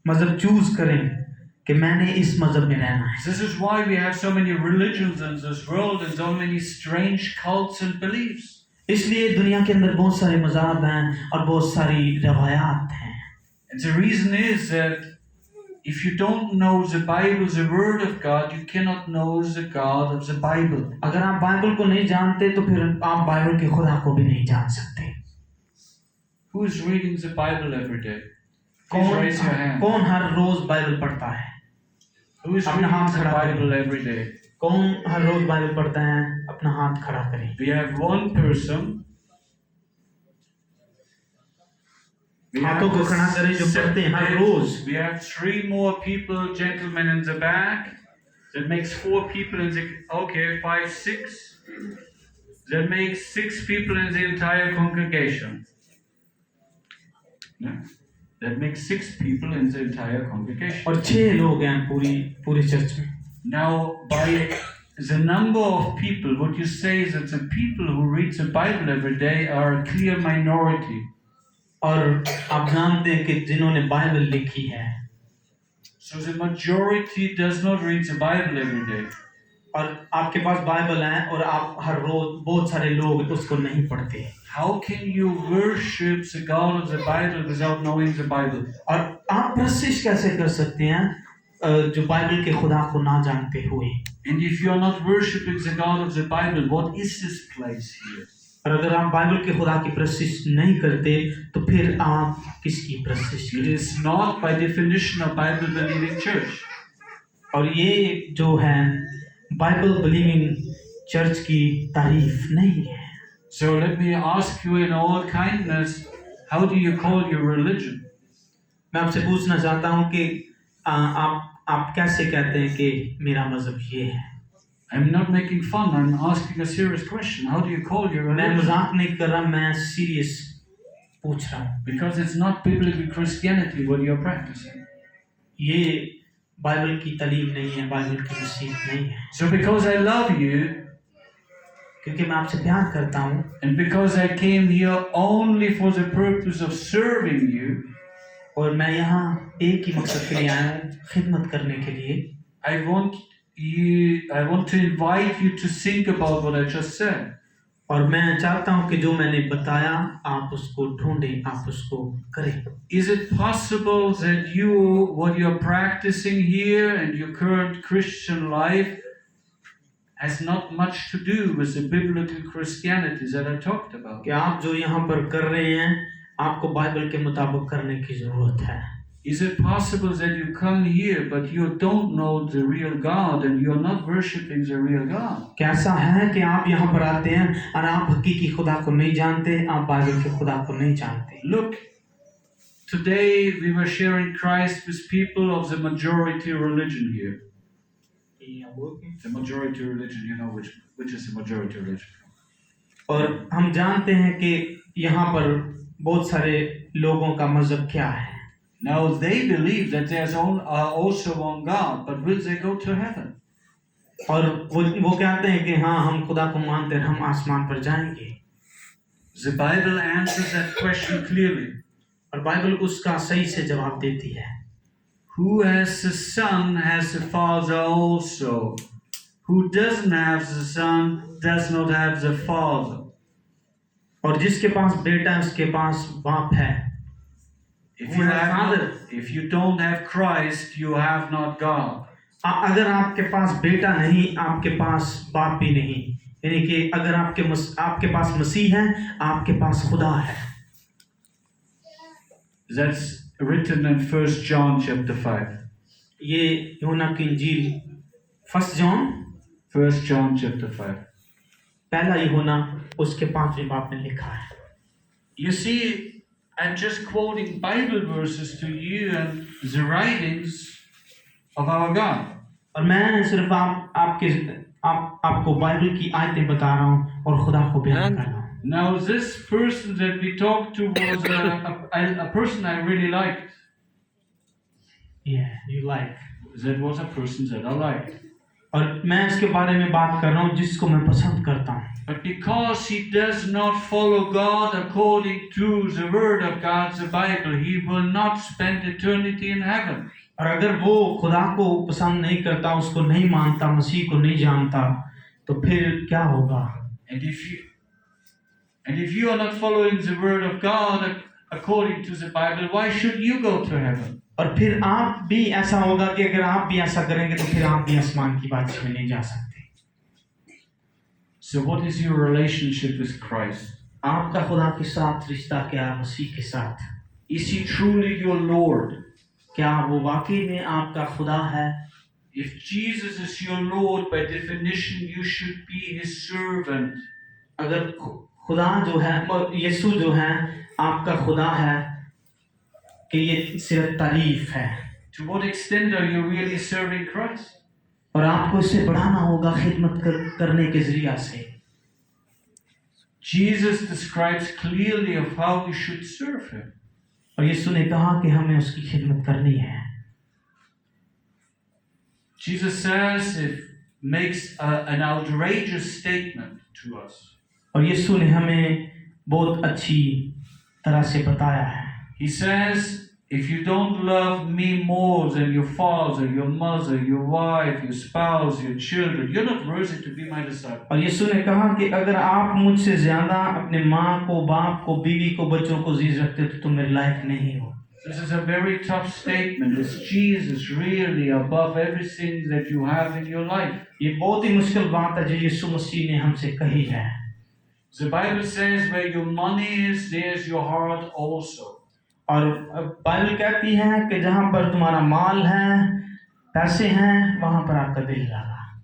मजहब चूज करें कि मैंने इस मजहब में रहना है। This is why we have so many religions in this world and so many strange cults and beliefs. इसलिए दुनिया के अंदर बहुत सारे मज़हब हैं और बहुत सारी रवायात हैं। And the reason is that if you don't know the Bible, the Word of God, you cannot know the God of the Bible. अगर आप बाइबल को नहीं जानते तो फिर आप बाइबल के खुदा को भी नहीं जान सकते। Who is reading the Bible every day? Please raise your hand. कौन हर रोज बाइबल पढ़ता है? Who is reading the Bible every day? कौन हर रोज बाइबल पढ़ता है? अपना हाथ खड़ा करें। We have one person. हाथों को खड़ा करें जो पढ़ते हैं हर रोज। We have 3 more people, gentlemen in the back. That makes 4 people in the. Okay, 5, 6. That makes 6 people in the entire congregation. Yeah. That makes 6 people in the entire congregation. और 6 लोग हैं पूरी चर्च में। Now, by the number of people, would you say that the people who read the Bible every day are a clear minority? और आप जानते हैं कि जिन्होंने बाइबल लिखी है, so the majority does not read the Bible every day. और आपके पास बाइबल है और आप हर रोज बहुत सारे लोग उसको नहीं पढ़ते। How can you worship the God of the Bible without knowing the Bible? और आप प्रशिश कैसे कर सकते हैं जो बाइबल के खुदा को ना जानते हुए? And if you are not worshiping the God of the Bible, what is this place here? और अगर आप बाइबल के खुदा की प्रशिश नहीं करते तो फिर आप किसकी प्रशिश It is not by definition a Bible believing church. और ये जो है बाइबल बिलीविंग चर्च की तारीफ नहीं है। So let me ask you in all kindness, how do you call your religion? मैं आपसे पूछना चाहता हूँ कि आप कैसे कहते हैं कि मेरा मजहब ये है? I'm not making fun. I'm asking a serious question. How do you call your मैं religion? मजाक नहीं कर रहा, मैं सीरियस पूछ रहा हूँ। Because it's not biblical Christianity what you're practicing. ये बाइबल की तालीम नहीं है, बाइबल की नसीहत नहीं है। So because I love you, क्योंकि मैं आपसे प्यार करता हूँ, and because I came here only for the purpose of serving you, और मैं यहाँ एक ही मकसद के लिए आया हूँ, खिदमत करने के लिए। I want to invite you to think about what I just said. और मैं चाहता हूँ कि जो मैंने बताया आप उसको ढूंढें, आप उसको करें। Is it possible that what you're practicing here and your current Christian life has not much to do with the biblical Christianity that I talked about? कि आप जो यहाँ पर कर रहे हैं आपको बाइबल के मुताबिक करने की जरूरत है। Is it possible that you come here but you don't know the real God and you're not worshiping the real God? कैसा है कि आप यहाँ पर आते हैं और आप हकीकी खुदा को नहीं जानते, आप बाइबल के खुदा को नहीं जानते। Look, today we were sharing Christ with people of the majority religion here. The majority religion, you know which is the majority religion. और हम जानते हैं कि यहाँ पर बहुत सारे लोगों का मजहब क्या है। Now they believe that there's also one God, but will they go to heaven? और वो कहते हैं कि हाँ हम खुदा को मानते हैं, हम आसमान पर जाएंगे। The Bible answers that question clearly. और बाइबल उसका सही से जवाब देती है। Who has the Son has the Father also. Who doesn't have the Son does not have the Father. और जिसके पास बेटा है उसके पास बाप है। If you, if you don't have Christ, you have not God. अगर आपके पास बेटा नहीं, आपके पास बाप भी नहीं। यानी कि अगर आपके पास मसीह है, आपके पास खुदा है। That's written in 1 John chapter 5. ये यूहन्ना की इंजील 1 John chapter 5. पहला यूहन्ना उसके 5वें बाब में लिखा है। You see, I'm just quoting Bible verses to you and the writings of our God. और मैं सिर्फ आपको बाइबल की आयतें बता रहा हूँ और खुदा को बयान कर रहा हूँ। Now this person that we talked to was a person I really liked. Yeah, you like. That was a person that I liked. और मैं इसके बारे में बात कर रहा हूँ जिसको मैं पसंद करता हूँ। But because he does not follow God according to the word of God, the Bible, he will not spend eternity in heaven. और अगर वो खुदा को पसंद नहीं करता, उसको नहीं मानता, मसीह को नहीं जानता, तो फिर क्या होगा? And if you are not following the word of God according to the Bible, why should you go to heaven? और फिर आप भी ऐसा होगा कि अगर आप भी ऐसा करेंगे तो फिर आप भी आसमान की बादशाही में नहीं जा सकते। So what is your relationship with Christ? आपका खुदा के साथ रिश्ता क्या है? मसीह के साथ? Is he truly your Lord? क्या वो वाकई में आपका खुदा है? If Jesus is your Lord, by definition you should be his servant. अगर खुदा जो है, यीशु जो है आपका खुदा है, कि ये सिर्फ तारीफ है। To what extent are you really serving Christ? और आपको इसे बढ़ाना होगा खिदमत करने के जरिया से। Jesus describes clearly of how we should serve him. और यीशु ने कहा कि हमें उसकी खिदमत करनी है। Jesus says it makes an outrageous statement to us. और यीशु ने हमें बहुत अच्छी तरह से बताया है। He says, if you don't love me more than your father, your mother, your wife, your spouse, your children, you're not worthy to be my disciple. और यीशु ने कहा कि अगर आप मुझसे ज्यादा अपने माँ को, बाप को, बीवी को, बच्चों को अजीज रखते हो तो तुम मेरे लायक नहीं हो। This is a very tough statement. Is Jesus really above everything that you have in your life? ये बहुत ही मुश्किल बात है जो यीशु मसीह ने हमसे कही है। The Bible says, where your money is, there's your heart also. और बाइबल कहती है कि जहाँ पर तुम्हारा माल है, पैसे हैं, वहाँ पर आपका दिल लगा।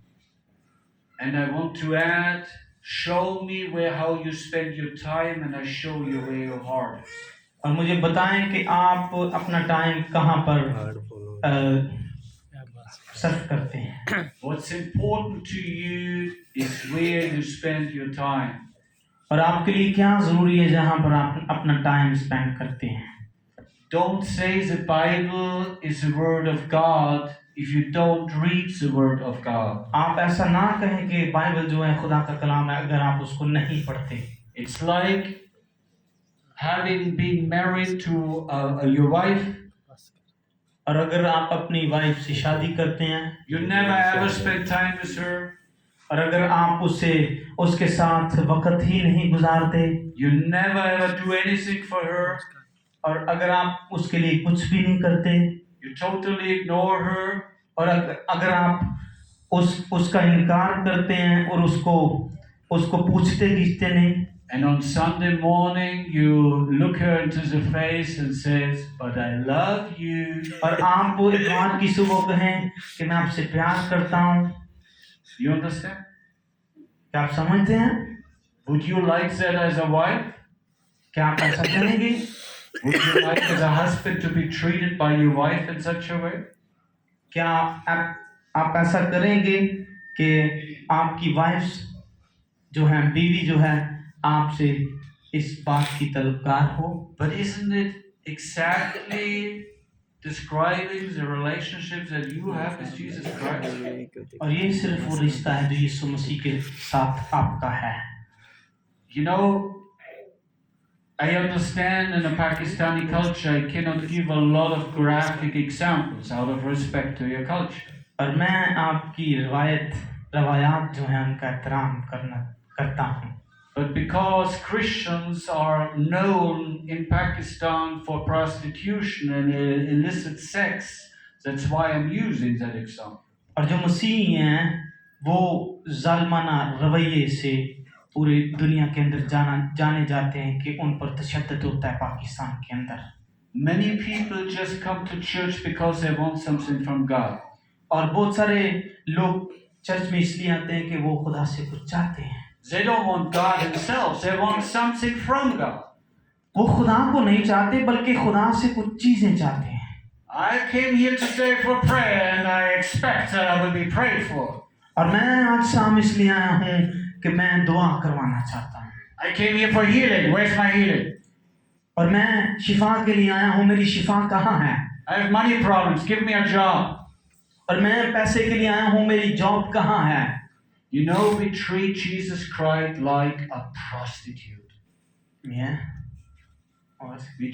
And I want to add, show me how you spend your time, and I show you where your heart is. और मुझे बताएं कि आप अपना टाइम कहाँ पर सर्व करते हैं। What's important to you is where you spend your time. और आपके लिए क्या जरूरी है जहाँ पर आप अपना टाइम स्पेंड करते हैं। Don't say the Bible is the word of God if you don't read the word of God. आप ऐसा ना कहें कि बाइबल जो है खुदा का कलाम है अगर आप उसको नहीं पढ़ते। It's like having been married to your wife. और अगर आप अपनी वाइफ से शादी करते हैं, you never ever spend time with her. और अगर आप उसके साथ वक्त ही नहीं गुजारते, you never ever do anything for her. और अगर आप उसके लिए कुछ भी नहीं करते, you totally ignore her. और अगर आप उसका इनकार करते हैं और उसको पूछते गीछते नहीं, and on Sunday morning you look her into the face and says, but I love you. और आप वो इतवार की सुबह कहें कि मैं आपसे प्यार करता हूँ। You understand? क्या आप समझते हैं? Would you like that as a wife? क्या आप ऐसा करेंगे? Would you like as a husband to be treated by your wife in such a way? क्या आप ऐसा करेंगे कि आपकी वाइफ जो है, बीवी जो है, आपसे इस बात की तलबगार हो? But isn't it exactly describing the relationships that you have with Jesus Christ? और ये सिर्फ वो रिश्ता है जो यीशु मसीह के साथ आपका है। You know, I understand in the Pakistani culture, I cannot give a lot of graphic examples out of respect to your culture. और मैं आपकी रवायात जो हैं उनका एहतराम करता हूँ. But because Christians are known in Pakistan for prostitution and illicit sex, that's why I'm using that example. और जो मसीही हैं वो जालिमाना रवैये से पूरी दुनिया के अंदर जाने जाते हैं कि उन पर तशद्दुद होता है पाकिस्तान के अंदर. Many people just come to church because they want something from God. और बहुत सारे लोग चर्च में इसलिए आते हैं कि वो खुदा से कुछ चाहते हैं. They don't want God Himself, they want something from God. वो खुदा को नहीं चाहते बल्कि खुदा से कुछ चीजें चाहते हैं. I came here today for prayer and I expect that I will be prayed for. और मैं आज शाम इसलिए आया हूँ कि मैं दुआ करवाना चाहता हूँ. I came here for healing. Where's my healing? और मैं शिफा के लिए आया हूँ. मेरी शिफा कहाँ है? I have money problems. Give me a job. और मैं पैसे के लिए आया हूँ. मेरी जॉब कहाँ है? You know, we treat Jesus Christ like a prostitute. Yeah. और We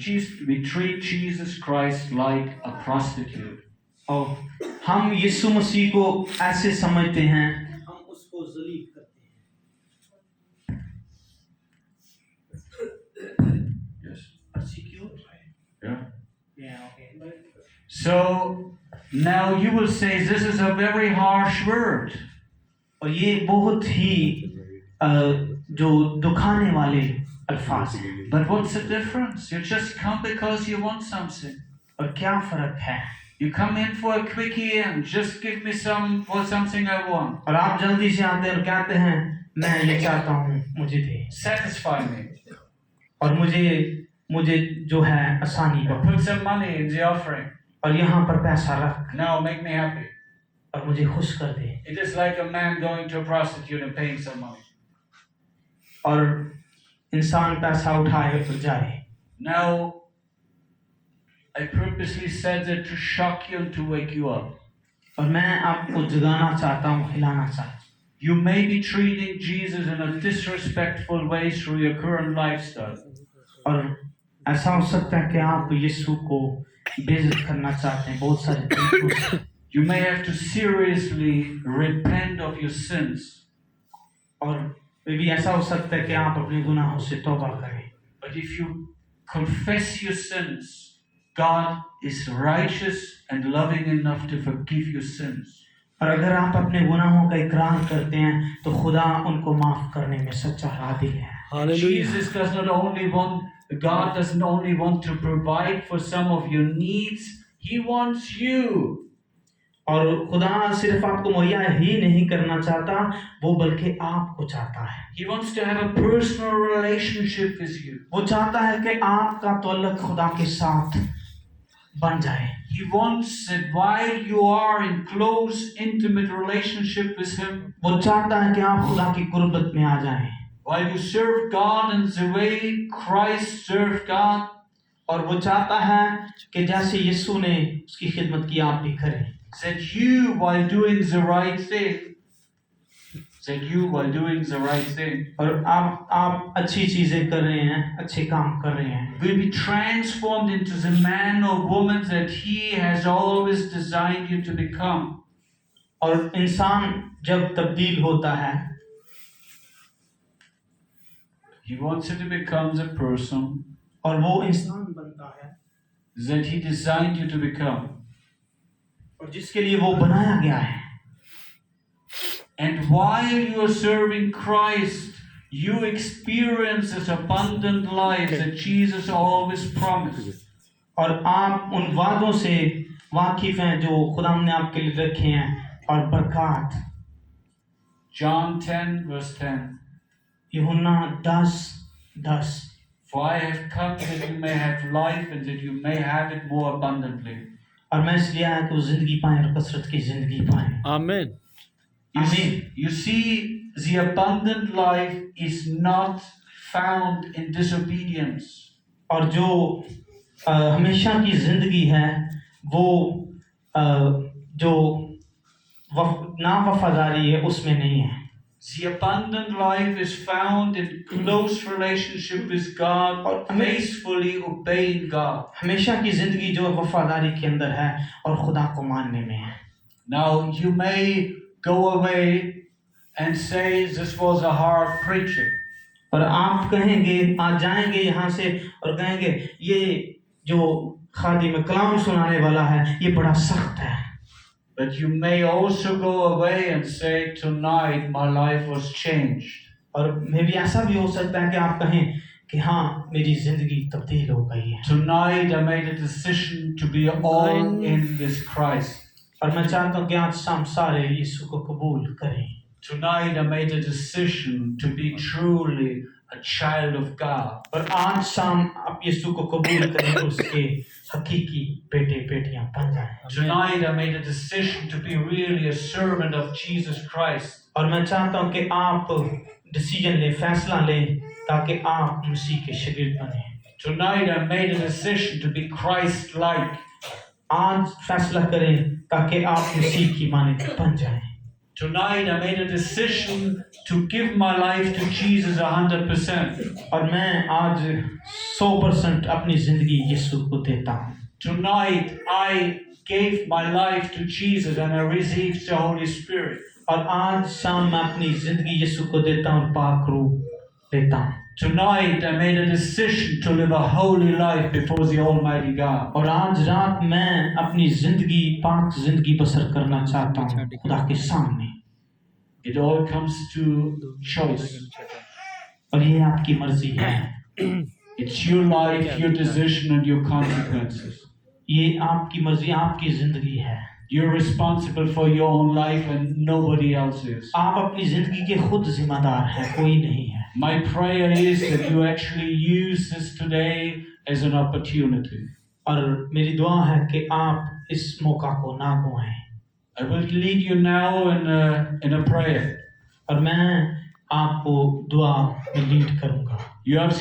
treat Jesus Christ like a prostitute. और हम यीशु मसीह को ऐसे समझते हैं, हम उसको जलील करते हैं. Yes. Persecute. Yeah. Yeah. Okay. So now you will say this is a very harsh word. और ये बहुत ही जो दुखाने वाले अल्फाज हैं. But what's the difference? You just come because you want something. और क्या फर्क है? You come in for a quickie and just give me something I want. और आप जल्दी से आते हैं और कहते हैं मैं ये चाहता हूँ, मुझे दे. Satisfy me. और मुझे जो है आसानी Or कर. put some money in the offering. और यहाँ पर पैसा रख Now make me happy. और मुझे खुश कर दे. It is like a man going to a prostitute and paying some money. और इंसान पैसा उठाए और जाए. Now, I purposely said that to shock you and to wake you up. और मैं आपको जगाना चाहता हूँ, हिलाना चाहता हूँ. You may be treating Jesus in a disrespectful way through your current lifestyle. और ऐसा हो सकता है कि आप यीशु को बेइज्जत करना चाहते हैं बहुत सारे तरीकों से. You may have to seriously repent of your sins. और वे भी ऐसा हो सकता है कि आप अपने गुनाहों से तौबा करें. But if you confess your sins, God is righteous and loving enough to forgive your sins. और अगर आप अपने गुनाहों का इकरार करते हैं तो खुदा उनको माफ करने में सच्चा आदिल है. Jesus God doesn't only want to provide for some of your needs, He wants you. और खुदा सिर्फ आपको मुहैया ही नहीं करना चाहता, वो बल्कि आपको चाहता है. He wants to have a personal relationship with you. वो चाहता है कि आपका ताल्लुक खुदा के साथ बन जाए. He wants that while you are in close, intimate relationship with Him, वो चाहता है कि आप खुदा की कुर्बत में आ जाएं. while you serve God in the way Christ served God, और वो चाहता है कि जैसे यीशु ने उसकी खिदमत की आप भी करें. that you while doing the right thing, और आप अच्छी चीजें कर रहे हैं, अच्छे काम कर रहे हैं, will be transformed into the man or woman that He has always designed you to become. और इंसान जब तब्दील होता है, He wants you to become the person और वो इंसान बनता है that He designed you to become. और जिसके लिए वो बनाया गया है. And while you are serving Christ, you experience this abundant life that Jesus always promised. और आप उन वादों से वाकिफ हैं जो खुदा ने आपके लिए रखे हैं और बरकत. John 10 verse 10. यूहन्ना 10:10. For I have come that you may have life and that you may have it more abundantly. और मैं इसलिए आया कि वो जिंदगी पाएं और कसरत की जिंदगी पाएं. Amen. You see, the abundant life is not found in disobedience. और जो हमेशा की जिंदगी है वो जो ना वफादारी है उसमें नहीं है. The abundant life is found in close relationship with God, faithfully obeying God. हमेशा की जिंदगी जो वफादारी के अंदर है और खुदा को मानने में है। Now you may go away and say this was a hard preaching. और आप कहेंगे, आज जाएंगे यहाँ से और कहेंगे ये जो खादिम कलाम सुनाने वाला है ये बड़ा सख्त है। But you may also go away and say tonight my life was changed. और मे भी ऐसा भी हो सकता है कि आप कहें कि हाँ मेरी जिंदगी तब्दील हो गई है। Tonight I made a decision to be all in with Christ. और मैं चाहता हूँ कि आज शाम सारे यीशु को कबूल करें। Tonight I made a decision to be truly a child of God. और आज शाम आप यीशु को कबूल करें, उसके हकीकी बेटे बेटियां बन जाएं। Tonight I made a decision to be really a servant of Jesus Christ. और मैं चाहता हूँ कि आप डिसीजन लें, फैसला लें ताकि आप मसीह के शागिर्द बने। Tonight I made a decision to be Christ-like. आज फैसला करें ताकि आप मसीह की मानद बन जाएं। Tonight I made a decision to give my life to Jesus 100%. और मैं आज 100% अपनी जिंदगी यीशु को देता हूँ। Tonight I gave my life to Jesus and I received the Holy Spirit. और आज शाम मैं अपनी जिंदगी यीशु को देता हूँ और पाक रूह लेता हूँ। Tonight I made a decision to live a holy life before the Almighty God. और आज रात मैं अपनी जिंदगी पाक जिंदगी बसर करना चाहता हूँ खुदा के सामने। It all comes to choice. और ये आपकी मर्जी है। It's your life, your decision and your consequences. ये आपकी मर्जी, आपकी जिंदगी है। You're responsible for your own life and nobody else is. आप अपनी जिंदगी के खुद जिम्मेदार हैं, कोई नहीं है। My prayer is that you actually use this today as an opportunity. और मेरी दुआ है कि आप इस मौका को ना गवाएं। I will lead you now in a prayer. और मैं आपको दुआ में लीड करूंगा। You have the